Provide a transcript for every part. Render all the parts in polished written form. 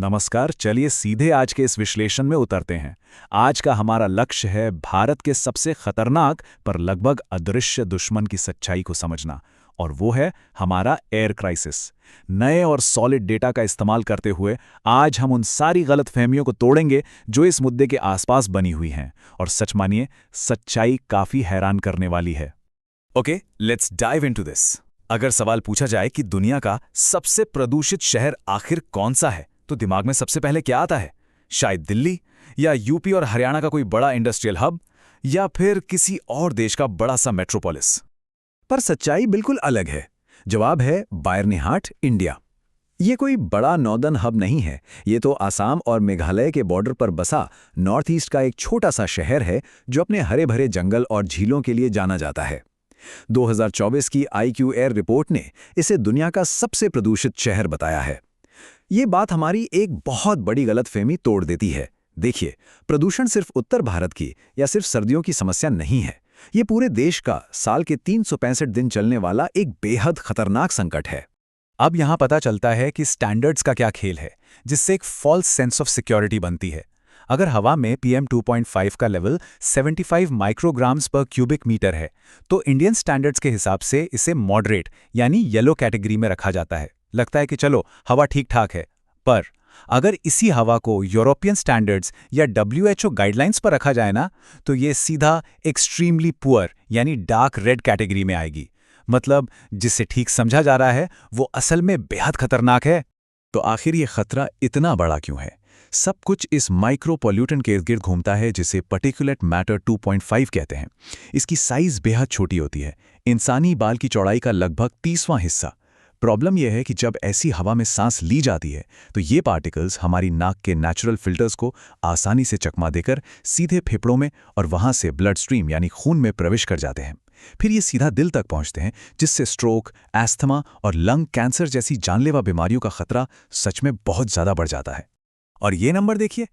नमस्कार। चलिए सीधे आज के इस विश्लेषण में उतरते हैं। आज का हमारा लक्ष्य है भारत के सबसे खतरनाक पर लगभग अदृश्य दुश्मन की सच्चाई को समझना, और वो है हमारा एयर क्राइसिस। नए और सॉलिड डेटा का इस्तेमाल करते हुए आज हम उन सारी गलतफहमियों को तोड़ेंगे जो इस मुद्दे के आसपास बनी हुई हैं, और सच मानिए, सच्चाई काफी हैरान करने वाली है। Okay, let's dive into this. अगर सवाल पूछा जाए कि दुनिया का सबसे प्रदूषित शहर आखिर कौन सा है, तो दिमाग में सबसे पहले क्या आता है? शायद दिल्ली, या यूपी और हरियाणा का कोई बड़ा इंडस्ट्रियल हब, या फिर किसी और देश का बड़ा सा मेट्रोपोलिस। पर सच्चाई बिल्कुल अलग है। जवाब है बायरनीहाट, इंडिया। ये कोई बड़ा नॉर्दर्न हब नहीं है। ये तो आसाम और मेघालय के बॉर्डर पर बसा नॉर्थ ईस्ट का एक छोटा सा शहर है जो अपने हरे भरे जंगल और झीलों के लिए जाना जाता है। 2024 की IQ एयर रिपोर्ट ने इसे दुनिया का सबसे प्रदूषित शहर बताया है। ये बात हमारी एक बहुत बड़ी गलतफहमी तोड़ देती है। देखिए, प्रदूषण सिर्फ उत्तर भारत की या सिर्फ सर्दियों की समस्या नहीं है। ये पूरे देश का साल के 365 दिन चलने वाला एक बेहद खतरनाक संकट है। अब यहां पता चलता है कि स्टैंडर्ड्स का क्या खेल है, जिससे एक फॉल्स सेंस ऑफ सिक्योरिटी बनती है। अगर हवा में PM2.5 का लेवल 75 माइक्रोग्राम्स पर क्यूबिक मीटर है, तो इंडियन स्टैंडर्ड्स के हिसाब से इसे मॉडरेट यानी येलो कैटेगरी में रखा जाता है। लगता है कि चलो, हवा ठीक ठाक है। पर अगर इसी हवा को यूरोपियन स्टैंडर्ड्स या WHO गाइडलाइंस पर रखा जाए ना, तो ये सीधा एक्सट्रीमली पुअर यानी डार्क रेड कैटेगरी में आएगी। मतलब जिसे ठीक समझा जा रहा है वो असल में बेहद खतरनाक है। तो आखिर ये खतरा इतना बड़ा क्यों है? सब कुछ इस माइक्रो पॉल्यूटेंट के इर्द-गिर्द घूमता है, जिसे पार्टिकुलेट मैटर 2.5 कहते हैं। इसकी साइज बेहद छोटी होती है, इंसानी बाल की चौड़ाई का लगभग 30वां हिस्सा। प्रॉब्लम यह है कि जब ऐसी हवा में सांस ली जाती है तो ये पार्टिकल्स हमारी नाक के नेचुरल फिल्टर्स को आसानी से चकमा देकर सीधे फेफड़ों में और वहां से ब्लड स्ट्रीम यानी खून में प्रवेश कर जाते हैं। फिर ये सीधा दिल तक पहुंचते हैं, जिससे स्ट्रोक, एस्थमा और लंग कैंसर जैसी जानलेवा बीमारियों का खतरा सच में बहुत ज्यादा बढ़ जाता है। और ये नंबर देखिए,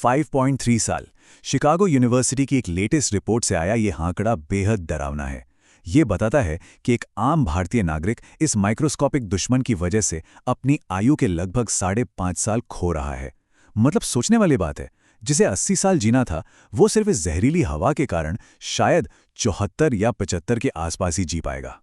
5.3 साल। शिकागो यूनिवर्सिटी की एक लेटेस्ट रिपोर्ट से आया ये आंकड़ा बेहद डरावना है। ये बताता है कि एक आम भारतीय नागरिक इस माइक्रोस्कोपिक दुश्मन की वजह से अपनी आयु के लगभग 5.5 साल खो रहा है। मतलब सोचने वाली बात है, जिसे 80 साल जीना था, वो सिर्फ इस जहरीली हवा के कारण शायद 74 या 75 के आसपास ही जी पाएगा।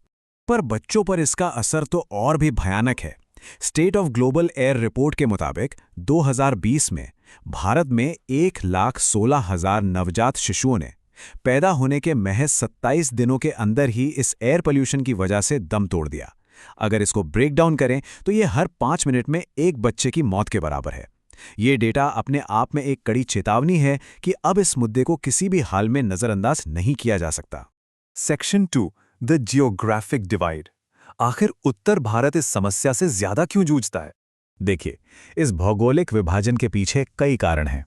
पर बच्चों पर इसका असर तो और भी भयानक है। State of global air report के मुताबिक 2020 में भारत में 1,16,000 नवजात शिशुओं ने पैदा होने के महज 27 दिनों के अंदर ही इस एयर पोल्यूशन की वजह से दम तोड़ दिया। अगर इसको ब्रेक डाउन करें तो ये हर 5 मिनट में एक बच्चे की मौत के बराबर है। ये डेटा अपने आप में एक कड़ी चेतावनी है कि अब इस मुद्दे को किसी भी हाल में नजरअंदाज नहीं किया जा सकता। Section 2, the geographic divide. आखिर उत्तर भारत इस समस्या से ज्यादा क्यों जूझता है? देखिए, इस भौगोलिक विभाजन के पीछे कई कारण हैं।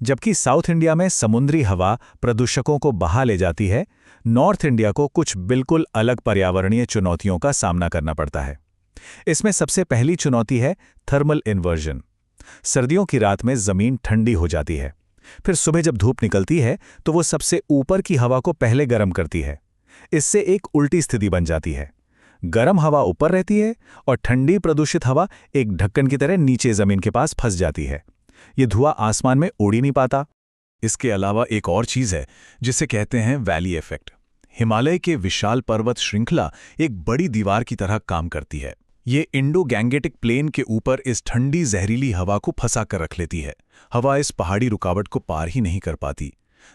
जबकि साउथ इंडिया में समुद्री हवा प्रदूषकों को बहा ले जाती है, नॉर्थ इंडिया को कुछ बिल्कुल अलग पर्यावरणीय चुनौतियों का सामना करना पड़ता है। इसमें सबसे पहली चुनौती है थर्मल इन्वर्जन। सर्दियों की रात में जमीन ठंडी हो जाती है, फिर सुबह जब धूप निकलती है तो वो सबसे ऊपर की हवा को पहले गर्म करती है। इससे एक उल्टी स्थिति बन जाती है। गर्म हवा ऊपर रहती है और ठंडी प्रदूषित हवा एक ढक्कन की तरह नीचे जमीन के पास फंस जाती है। ये धुआं आसमान में उड़ ही नहीं पाता। इसके अलावा एक और चीज है जिसे कहते हैं वैली इफेक्ट। हिमालय के विशाल पर्वत श्रृंखला एक बड़ी दीवार की तरह काम करती है। ये इंडो गैंगेटिक प्लेन के ऊपर इस ठंडी जहरीली हवा को फंसा कर रख लेती है। हवा इस पहाड़ी रुकावट को पार ही नहीं कर पाती।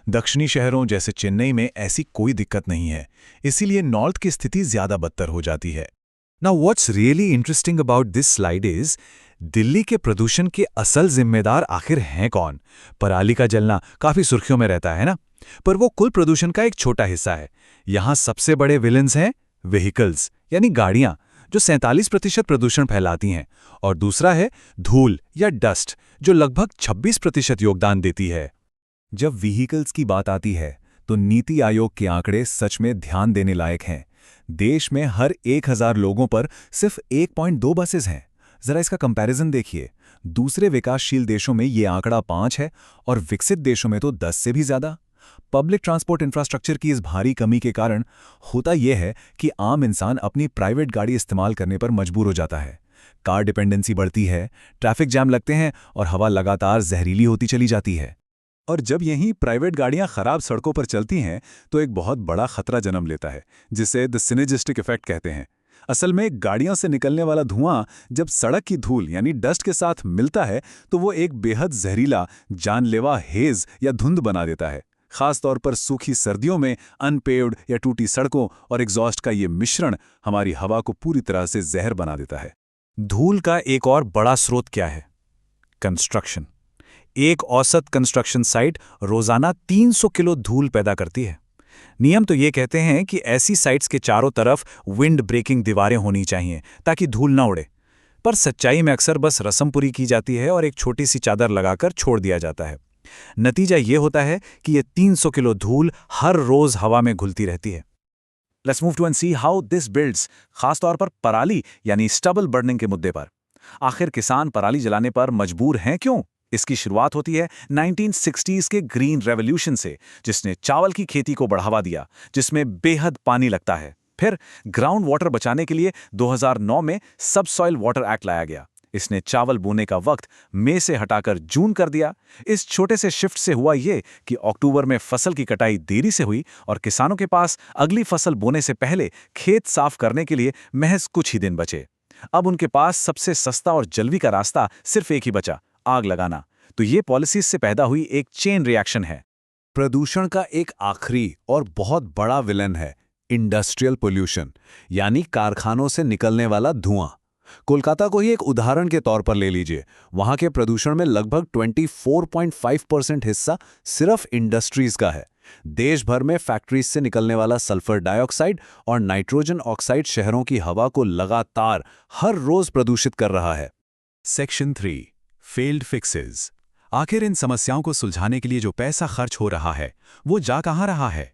दक्षिणी शहरों जैसे चेन्नई में ऐसी कोई दिक्कत नहीं है, इसीलिए नॉर्थ की स्थिति ज्यादा बदतर हो जाती है। Now what's really interesting about this slide is Delhi के प्रदूषण के असल जिम्मेदार आखिर हैं कौन? पराली का जलना काफी सुर्खियों में रहता है ना, पर वो कुल प्रदूषण का एक छोटा हिस्सा है। यहाँ सबसे बड़े विलेंस हैं व्हीकल्स यानी गाड़ियां, जो 47% प्रदूषण फैलाती हैं, और दूसरा है धूल या डस्ट, जो लगभग 26% योगदान देती है। जब व्हीकल्स की बात आती है तो नीति आयोग के आंकड़े सच में ध्यान देने लायक हैं। देश में हर 1000 लोगों पर सिर्फ 1.2 बसेस हैं। जरा इसका कंपैरिजन देखिए। दूसरे विकासशील देशों में ये आंकड़ा 5 है और विकसित देशों में तो 10 से भी ज्यादा। पब्लिक ट्रांसपोर्ट इंफ्रास्ट्रक्चर की इस भारी कमी के कारण होता यह है कि आम इंसान अपनी प्राइवेट गाड़ी इस्तेमाल करने पर मजबूर हो जाता है। कार डिपेंडेंसी बढ़ती है, ट्रैफिक जैम लगते हैं और हवा लगातार जहरीली होती चली जाती है। और जब यहीं प्राइवेट गाड़ियां खराब सड़कों पर चलती हैं तो एक बहुत बड़ा खतरा जन्म लेता है, जिसे द सिनेर्जिस्टिक इफेक्ट कहते हैं। असल में गाड़ियों से निकलने वाला धुआं जब सड़क की धूल यानी डस्ट के साथ मिलता है तो वो एक बेहद जहरीला, जानलेवा हेज या धुंध बना देता है। खास तौर पर सूखी सर्दियों में अनपेव्ड या टूटी सड़कों और एग्जॉस्ट का ये मिश्रण हमारी हवा को पूरी तरह से जहर बना देता है। धूल का एक और बड़ा स्रोत क्या है? कंस्ट्रक्शन। एक औसत कंस्ट्रक्शन साइट रोजाना 300 किलो धूल पैदा करती है। नियम तो ये कहते हैं कि ऐसी साइट्स के चारों तरफ विंड ब्रेकिंग दीवारें होनी चाहिए ताकि धूल ना उड़े, पर सच्चाई में अक्सर बस रस्म पूरी की जाती है और एक छोटी सी चादर लगाकर छोड़ दिया जाता है। नतीजा ये होता है कि ये 300 किलो धूल हर रोज हवा में घुलती रहती है। Let's move to and see how this builds, खासतौर पर पराली यानी स्टबल बर्निंग के मुद्दे पर। आखिर किसान पराली जलाने पर मजबूर हैं क्यों? इसकी शुरुआत होती है 1960s के ग्रीन रेवोल्यूशन से, जिसने चावल की खेती को बढ़ावा दिया, जिसमें बेहद पानी लगता है। फिर ग्राउंड वाटर बचाने के लिए 2009 में सबसॉइल वाटर एक्ट लाया गया। इसने चावल बोने का वक्त मई से हटाकर जून कर दिया। इस छोटे से शिफ्ट से हुआ ये कि अक्टूबर में फसल की कटाई देरी से हुई और किसानों के पास अगली फसल बोने से पहले खेत साफ करने के लिए महज कुछ ही दिन बचे। अब उनके पास सबसे सस्ता और जल्दी का रास्ता सिर्फ एक ही बचा, आग लगाना। तो ये पॉलिसीज से पैदा हुई एक चेन रिएक्शन है। प्रदूषण का एक आखिरी और बहुत बड़ा विलन है इंडस्ट्रियल पोल्यूशन, यानी कारखानों से निकलने वाला धुआं। कोलकाता को ही एक उदाहरण के तौर पर ले लीजिए। वहां के प्रदूषण में लगभग 24.5% हिस्सा सिर्फ इंडस्ट्रीज का है। देश भर में फैक्ट्रीज से निकलने वाला सल्फर डाइऑक्साइड और नाइट्रोजन ऑक्साइड शहरों की हवा को लगातार हर रोज प्रदूषित कर रहा है। Section 3, failed fixes. आखिर इन समस्याओं को सुलझाने के लिए जो पैसा खर्च हो रहा है वो जा कहां रहा है?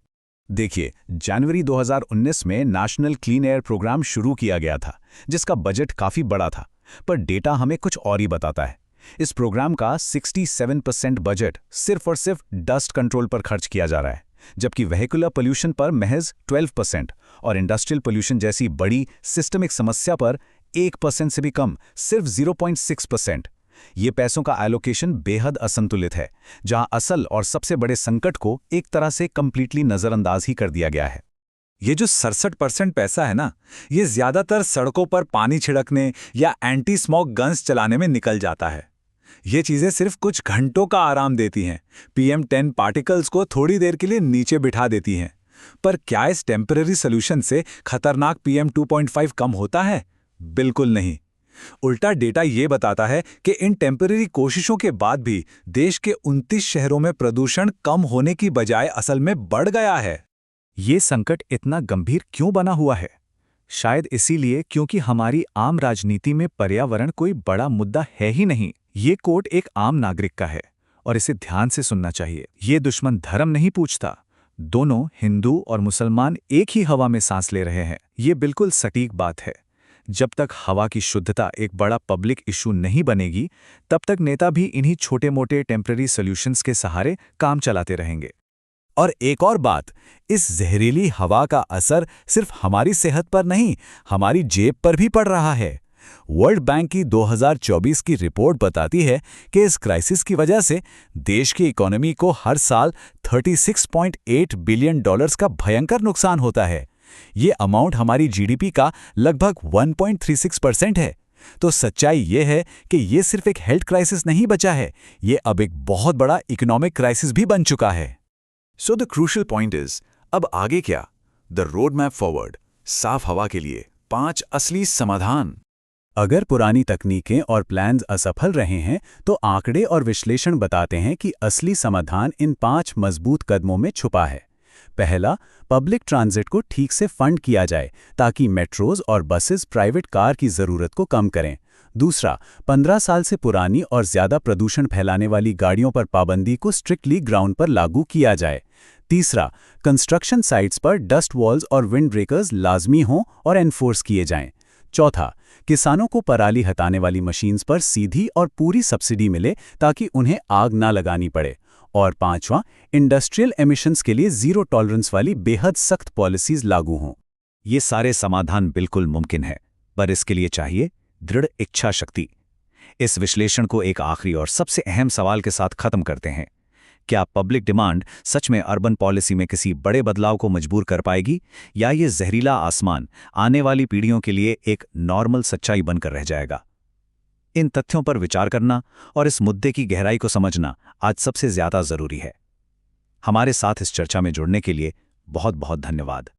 देखिए, जनवरी 2019 में नेशनल क्लीन एयर प्रोग्राम शुरू किया गया था, जिसका बजट काफी बड़ा था, पर डेटा हमें कुछ और ही बताता है। इस प्रोग्राम का 67% बजट सिर्फ और सिर्फ डस्ट कंट्रोल पर खर्च किया जा रहा है, जबकि वेहिकुलर पोल्यूशन पर महज 12% और इंडस्ट्रियल पोल्यूशन जैसी बड़ी सिस्टमिक समस्या पर 1% से भी कम, सिर्फ 0.6%। ये पैसों का एलोकेशन बेहद असंतुलित है, जहां असल और सबसे बड़े संकट को एक तरह से कंप्लीटली नजरअंदाज ही कर दिया गया है। ये जो 67% पैसा है ना, ये ज्यादातर सड़कों पर पानी छिड़कने या एंटी स्मोक गन्स चलाने में निकल जाता है। ये चीजें सिर्फ कुछ घंटों का आराम देती हैं, PM10 पार्टिकल्स को थोड़ी देर के लिए नीचे बिठा देती हैं। पर क्या इस टेम्पररी सोल्यूशन से खतरनाक PM 2.5 कम होता है? बिल्कुल नहीं। उल्टा डेटा ये बताता है कि इन टेम्पररी कोशिशों के बाद भी देश के 29 शहरों में प्रदूषण कम होने की बजाय असल में बढ़ गया है। ये संकट इतना गंभीर क्यों बना हुआ है? शायद इसीलिए क्योंकि हमारी आम राजनीति में पर्यावरण कोई बड़ा मुद्दा है ही नहीं। ये कोट एक आम नागरिक का है और इसे ध्यान से सुनना चाहिए। ये दुश्मन धर्म नहीं पूछता। दोनों हिंदू और मुसलमान एक ही हवा में सांस ले रहे हैं। ये बिल्कुल सटीक बात है। जब तक हवा की शुद्धता एक बड़ा पब्लिक इशू नहीं बनेगी, तब तक नेता भी इन्हीं छोटे मोटे टेम्पररी सॉल्यूशंस के सहारे काम चलाते रहेंगे। और एक और बात, इस जहरीली हवा का असर सिर्फ हमारी सेहत पर नहीं, हमारी जेब पर भी पड़ रहा है। वर्ल्ड बैंक की 2024 की रिपोर्ट बताती है कि इस क्राइसिस की वजह से देश की इकोनॉमी को हर साल $36.8 बिलियन का भयंकर नुकसान होता है। ये अमाउंट हमारी GDP का लगभग 1.36% है। तो सच्चाई ये है कि ये सिर्फ एक हेल्थ क्राइसिस नहीं बचा है, ये अब एक बहुत बड़ा इकोनॉमिक क्राइसिस भी बन चुका है। So the crucial point is, अब आगे क्या? द रोड मैप फॉरवर्ड, साफ हवा के लिए 5 असली समाधान। अगर पुरानी तकनीकें और प्लान्स असफल रहे हैं, तो आंकड़े और विश्लेषण बताते हैं कि असली समाधान इन 5 मजबूत कदमों में छुपा है। पहला, पब्लिक ट्रांजिट को ठीक से फंड किया जाए ताकि मेट्रोज और बसेस प्राइवेट कार की ज़रूरत को कम करें। दूसरा, 15 साल से पुरानी और ज़्यादा प्रदूषण फैलाने वाली गाड़ियों पर पाबंदी को स्ट्रिक्टली ग्राउंड पर लागू किया जाए। तीसरा, कंस्ट्रक्शन साइट्स पर डस्ट वॉल्स और विंड ब्रेकर्स लाजमी हों और एनफोर्स किए जाएं। चौथा, किसानों को पराली हटाने वाली मशीन्स पर सीधी और पूरी सब्सिडी मिले ताकि उन्हें आग ना लगानी पड़े। और पांचवां, इंडस्ट्रियल एमिशंस के लिए जीरो टॉलरेंस वाली बेहद सख्त पॉलिसीज लागू हों। ये सारे समाधान बिल्कुल मुमकिन है, पर इसके लिए चाहिए दृढ़ इच्छा शक्ति। इस विश्लेषण को एक आखिरी और सबसे अहम सवाल के साथ खत्म करते हैं। क्या पब्लिक डिमांड सच में अर्बन पॉलिसी में किसी बड़े बदलाव को मजबूर कर पाएगी, या ये जहरीला आसमान आने वाली पीढ़ियों के लिए एक नॉर्मल सच्चाई बनकर रह जाएगा? इन तथ्यों पर विचार करना और इस मुद्दे की गहराई को समझना आज सबसे ज्यादा जरूरी है। हमारे साथ इस चर्चा में जुड़ने के लिए बहुत बहुत धन्यवाद।